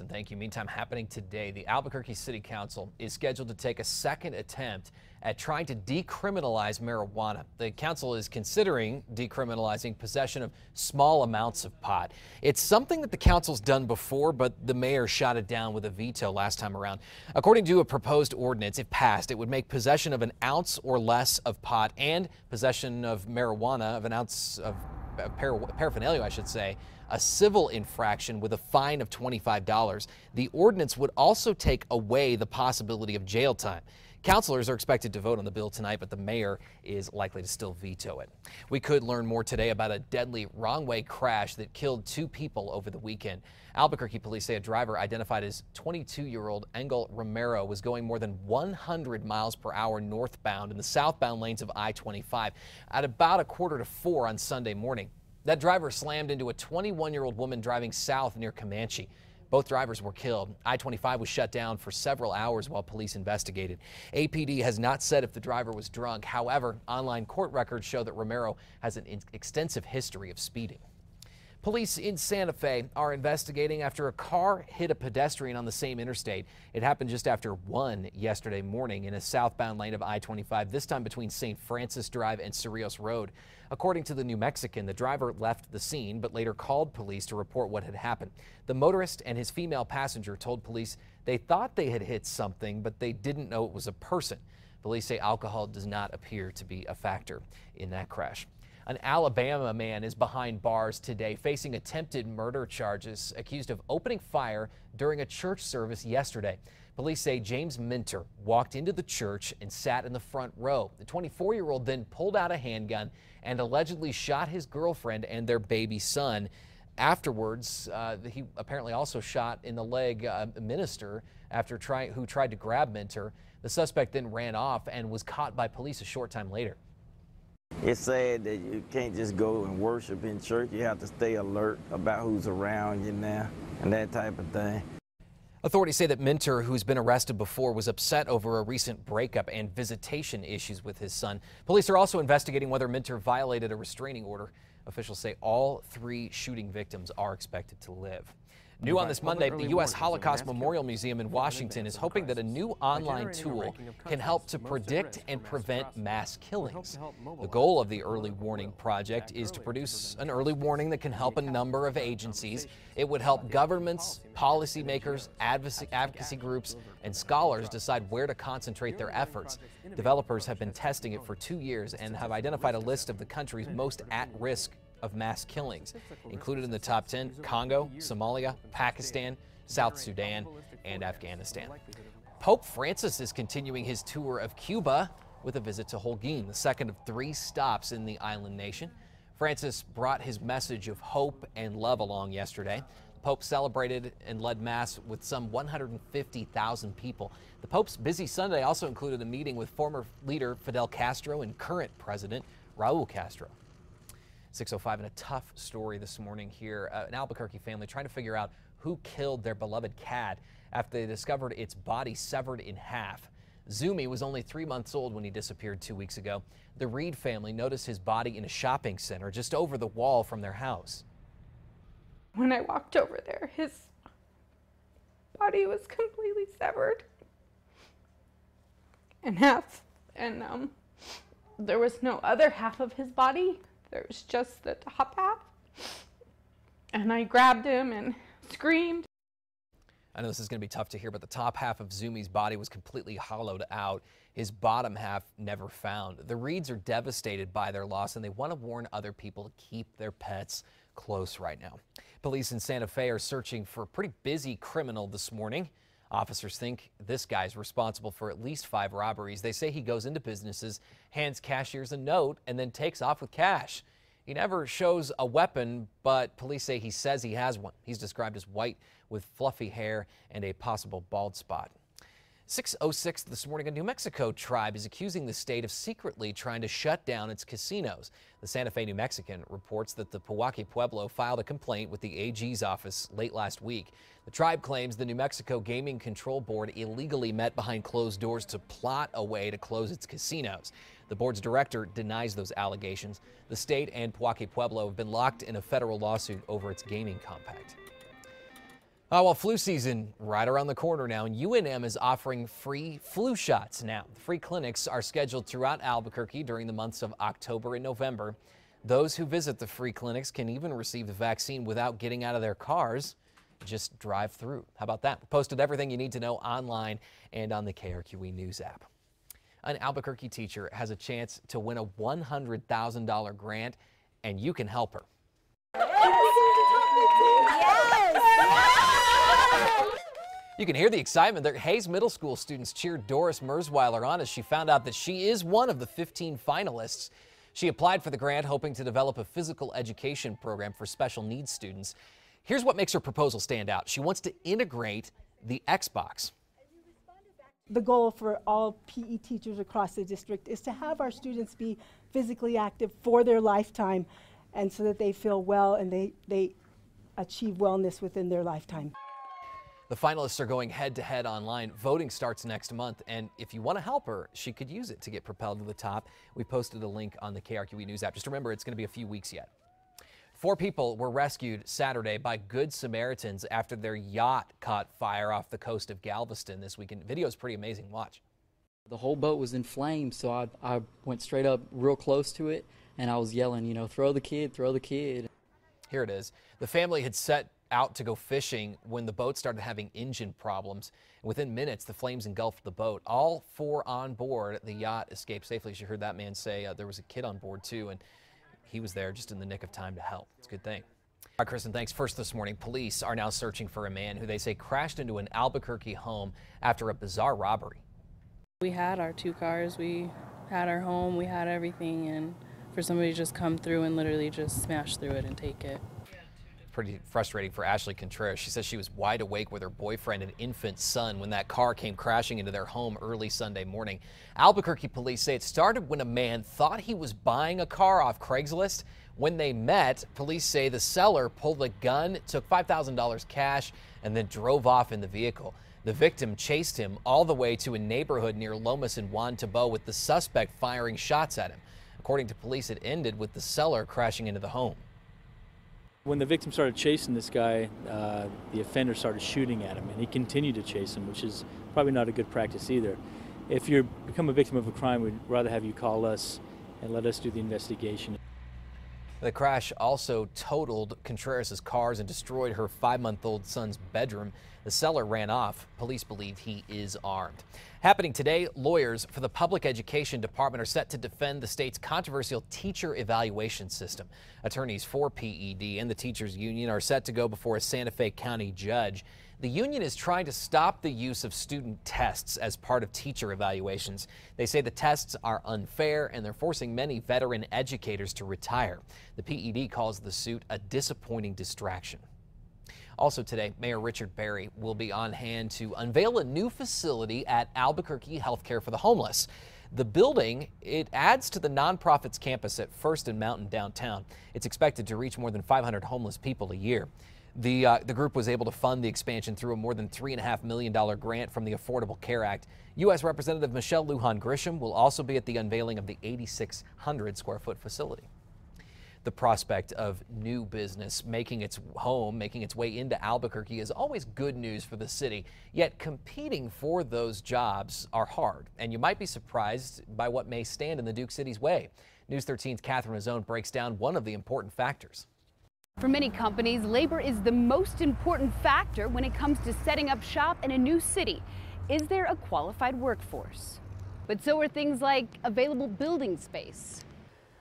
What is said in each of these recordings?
And thank you. Meantime, happening today, the Albuquerque City Council is scheduled to take a second attempt at trying to decriminalize marijuana. The council is considering decriminalizing possession of small amounts of pot. It's something that the council's done before, but the mayor shot it down with a veto last time around. According to a proposed ordinance, if passed, it would make possession of an ounce or less of pot and possession of marijuana of an ounce of paraphernalia, I should say, a civil infraction with a fine of $25. The ordinance would also take away the possibility of jail time. Councilors are expected to vote on the bill tonight, but the mayor is likely to still veto it. We could learn more today about a deadly wrong-way crash that killed 2 people over the weekend. Albuquerque police say a driver identified as 22-year-old Engel Romero was going more than 100 miles per hour northbound in the southbound lanes of I-25 at about 3:45 on Sunday morning. That driver slammed into a 21-year-old woman driving south near Comanche. Both drivers were killed. I-25 was shut down for several hours while police investigated. APD has not said if the driver was drunk. However, online court records show that Romero has an extensive history of speeding. Police in Santa Fe are investigating after a car hit a pedestrian on the same interstate. It happened just after 1 yesterday morning in a southbound lane of I-25, this time between St. Francis Drive and Cerrillos Road. According to the New Mexican, the driver left the scene but later called police to report what had happened. The motorist and his female passenger told police they thought they had hit something, but they didn't know it was a person. Police say alcohol does not appear to be a factor in that crash. An Alabama man is behind bars today, facing attempted murder charges, accused of opening fire during a church service yesterday. Police say James Minter walked into the church and sat in the front row. The 24-year-old then pulled out a handgun and allegedly shot his girlfriend and their baby son. Afterwards, he apparently also shot in the leg a minister who tried to grab Minter. The suspect then ran off and was caught by police a short time later. It's sad that you can't just go and worship in church. You have to stay alert about who's around you now and that type of thing. Authorities say that Minter, who's been arrested before, was upset over a recent breakup and visitation issues with his son. Police are also investigating whether Minter violated a restraining order. Officials say all 3 shooting victims are expected to live. New on this Monday, the U.S. Holocaust Memorial Museum in Washington is hoping that a new online tool can help to predict and prevent mass killings. The goal of the Early Warning Project is to produce an early warning that can help a number of agencies. It would help governments, policymakers, advocacy groups, and scholars decide where to concentrate their efforts. Developers have been testing it for 2 years and have identified a list of the countries most at risk of mass killings. Included in the top 10, Congo, Somalia, Pakistan, South Sudan, and Afghanistan. Pope Francis is continuing his tour of Cuba with a visit to Holguin, the second of 3 stops in the island nation. Francis brought his message of hope and love along yesterday. The Pope celebrated and led Mass with some 150,000 people. The Pope's busy Sunday also included a meeting with former leader Fidel Castro and current President Raul Castro. 6:05 and a tough story this morning here. An Albuquerque family trying to figure out who killed their beloved cat after they discovered its body severed in half. Zumi was only 3 months old when he disappeared 2 weeks ago. The Reed family noticed his body in a shopping center just over the wall from their house. When I walked over there, his body was completely severed in half, and there was no other half of his body. There was just the top half, and I grabbed him and screamed. I know this is going to be tough to hear, but the top half of Zumi's body was completely hollowed out. His bottom half never found. The Reeds are devastated by their loss, and they want to warn other people to keep their pets close right now. Police in Santa Fe are searching for a pretty busy criminal this morning. Officers think this guy's responsible for at least 5 robberies. They say he goes into businesses, hands cashiers a note, and then takes off with cash. He never shows a weapon, but police say he says he has one. He's described as white with fluffy hair and a possible bald spot. 6:06 this morning, a New Mexico tribe is accusing the state of secretly trying to shut down its casinos. The Santa Fe New Mexican reports that the Pewaukee Pueblo filed a complaint with the AG's office late last week. The tribe claims the New Mexico Gaming Control Board illegally met behind closed doors to plot a way to close its casinos. The board's director denies those allegations. The state and Pewaukee Pueblo have been locked in a federal lawsuit over its gaming compact. Well, flu season right around the corner now, and UNM is offering free flu shots now. Free clinics are scheduled throughout Albuquerque during the months of October and November. Those who visit the free clinics can even receive the vaccine without getting out of their cars. Just drive through. How about that? We posted everything you need to know online and on the KRQE News app. An Albuquerque teacher has a chance to win a $100,000 grant, and you can help her. You can hear the excitement there. Hayes Middle School students cheered Doris Mersweiler on as she found out that she is one of the 15 finalists. She applied for the grant hoping to develop a physical education program for special needs students. Here's what makes her proposal stand out. She wants to integrate the Xbox. The goal for all PE teachers across the district is to have our students be physically active for their lifetime, and so that they feel well and they achieve wellness within their lifetime. The finalists are going head-to-head online. Voting starts next month, and if you want to help her, she could use it to get propelled to the top. We posted a link on the KRQE News app. Just remember, it's going to be a few weeks yet. 4 people were rescued Saturday by Good Samaritans after their yacht caught fire off the coast of Galveston this weekend. Video is pretty amazing. Watch. The whole boat was in flames, so I went straight up real close to it, and I was yelling, you know, throw the kid, throw the kid. Here it is. The family had set out to go fishing when the boat started having engine problems. Within minutes, the flames engulfed the boat. All 4 on board the yacht escaped safely. As you heard that man say, there was a kid on board too, and he was there just in the nick of time to help. It's a good thing. All right, Kristen, thanks. First this morning, police are now searching for a man who they say crashed into an Albuquerque home after a bizarre robbery. We had our 2 cars, we had our home, we had everything, and for somebody to just come through and literally just smash through it and take it. Pretty frustrating for Ashley Contreras. She says she was wide awake with her boyfriend and infant son when that car came crashing into their home early Sunday morning. Albuquerque police say it started when a man thought he was buying a car off Craigslist. When they met, police say the seller pulled a gun, took $5,000 cash, and then drove off in the vehicle. The victim chased him all the way to a neighborhood near Lomas and Juan Tabo, with the suspect firing shots at him. According to police, it ended with the seller crashing into the home. When the victim started chasing this guy, the offender started shooting at him, and he continued to chase him, which is probably not a good practice either. If you become a victim of a crime, we'd rather have you call us and let us do the investigation. The crash also totaled Contreras' cars and destroyed her 5-month-old son's bedroom. The seller ran off. Police believe he is armed. Happening today, lawyers for the Public Education Department are set to defend the state's controversial teacher evaluation system. Attorneys for PED and the teachers union are set to go before a Santa Fe County judge. The union is trying to stop the use of student tests as part of teacher evaluations. They say the tests are unfair and they're forcing many veteran educators to retire. The PED calls the suit a disappointing distraction. Also today, Mayor Richard Berry will be on hand to unveil a new facility at Albuquerque Healthcare for the Homeless. The building, it adds to the nonprofit's campus at First and Mountain downtown. It's expected to reach more than 500 homeless people a year. The group was able to fund the expansion through a more than $3.5 million grant from the Affordable Care Act. U.S. Representative Michelle Lujan Grisham will also be at the unveiling of the 8,600 square foot facility. The prospect of new business making its way into Albuquerque is always good news for the city, yet competing for those jobs are hard, and you might be surprised by what may stand in the Duke City's way. News 13's Catherine Mazzone breaks down one of the important factors. For many companies, labor is the most important factor when it comes to setting up shop in a new city. Is there a qualified workforce? But so are things like available building space,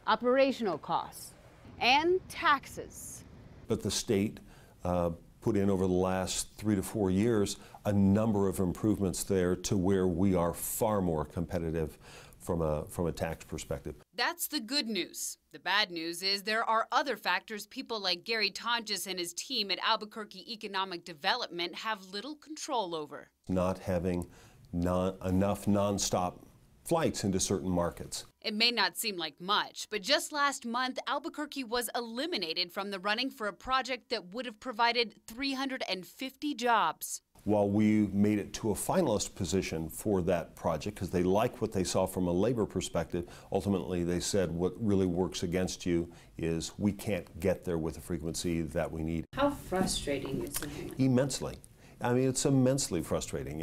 operational costs, and taxes. But the state put in over the last 3 to 4 years a number of improvements there to where we are far more competitive from a tax perspective. That's the good news. The bad news is there are other factors people like Gary Tonjes and his team at Albuquerque Economic Development have little control over. Not having enough nonstop flights into certain markets. It may not seem like much, but just last month, Albuquerque was eliminated from the running for a project that would have provided 350 jobs. While we made it to a finalist position for that project because they like what they saw from a labor perspective, ultimately they said what really works against you is we can't get there with the frequency that we need. How frustrating is that? Immensely. I mean, it's immensely frustrating,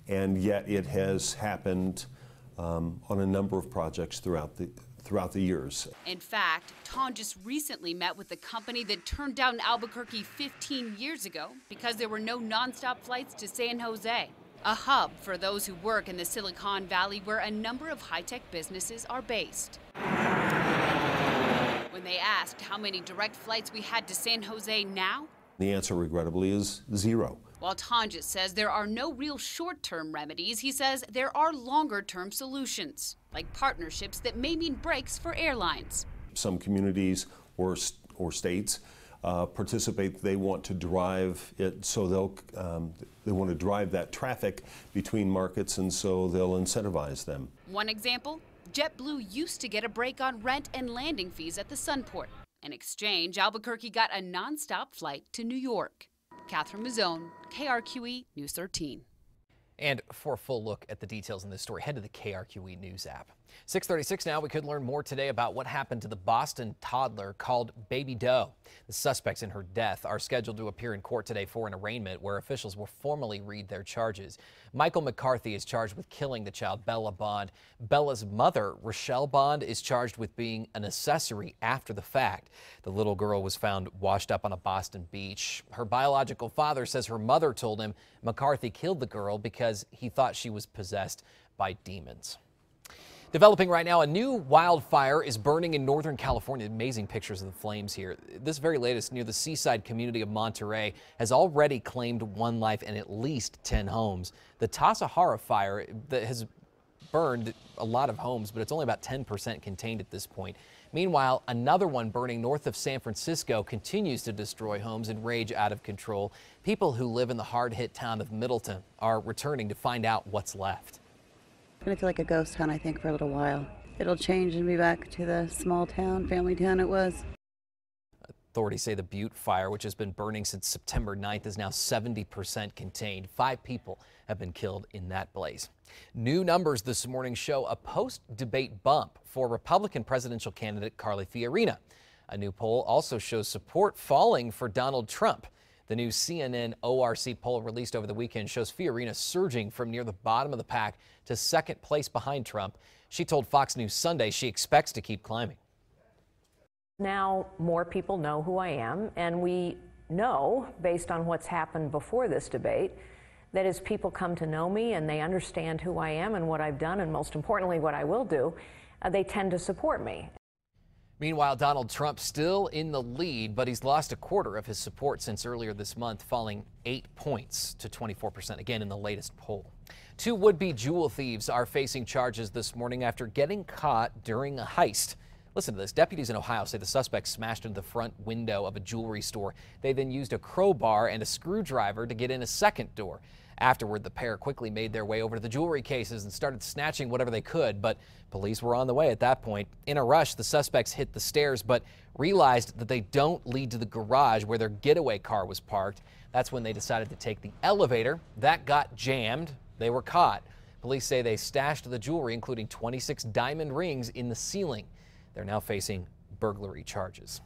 and yet it has happened on a number of projects throughout the years. In fact, Ton just recently met with the company that turned down Albuquerque 15 years ago because there were no nonstop flights to San Jose, a hub for those who work in the Silicon Valley where a number of high-tech businesses are based. When they asked how many direct flights we had to San Jose now, the answer, regrettably, is 0. While Tonjes says there are no real short-term remedies, he says there are longer-term solutions, like partnerships that may mean breaks for airlines. Some communities or states participate. They want to drive it, so they want to drive that traffic between markets, and so they'll incentivize them. One example, JetBlue used to get a break on rent and landing fees at the Sunport. In exchange, Albuquerque got a nonstop flight to New York. Catherine Mazzone, KRQE News 13. And for a full look at the details in this story, head to the KRQE News app. 6:36 now. We could learn more today about what happened to the Boston toddler called Baby Doe. The suspects in her death are scheduled to appear in court today for an arraignment where officials will formally read their charges. Michael McCarthy is charged with killing the child, Bella Bond. Bella's mother, Rochelle Bond, is charged with being an accessory after the fact. The little girl was found washed up on a Boston beach. Her biological father says her mother told him McCarthy killed the girl because he thought she was possessed by demons. Developing right now, a new wildfire is burning in Northern California. Amazing pictures of the flames here. This very latest near the seaside community of Monterey has already claimed 1 life and at least 10 homes. The Tasahara fire that has burned a lot of homes, but it's only about 10% contained at this point. Meanwhile, another one burning north of San Francisco continues to destroy homes and rage out of control. People who live in the hard-hit town of Middleton are returning to find out what's left. It's going to feel like a ghost town, I think, for a little while. It'll change and be back to the small town, family town it was. Authorities say the Butte fire, which has been burning since September 9th, is now 70% contained. 5 people have been killed in that blaze. New numbers this morning show a post-debate bump for Republican presidential candidate Carly Fiorina. A new poll also shows support falling for Donald Trump. The new CNN ORC poll released over the weekend shows Fiorina surging from near the bottom of the pack to second place behind Trump. She told Fox News Sunday she expects to keep climbing. Now more people know who I am, and we know, based on what's happened before this debate, that as people come to know me and they understand who I am and what I've done, and most importantly what I will do, they tend to support me. Meanwhile, Donald Trump still in the lead, but he's lost a quarter of his support since earlier this month, falling 8 points to 24%, again in the latest poll. 2 would-be jewel thieves are facing charges this morning after getting caught during a heist. Listen to this. Deputies in Ohio say the suspects smashed into the front window of a jewelry store. They then used a crowbar and a screwdriver to get in a second door. Afterward, the pair quickly made their way over to the jewelry cases and started snatching whatever they could, but police were on the way at that point. In a rush, the suspects hit the stairs, but realized that they don't lead to the garage where their getaway car was parked. That's when they decided to take the elevator. That got jammed. They were caught. Police say they stashed the jewelry, including 26 diamond rings, in the ceiling. They're now facing burglary charges.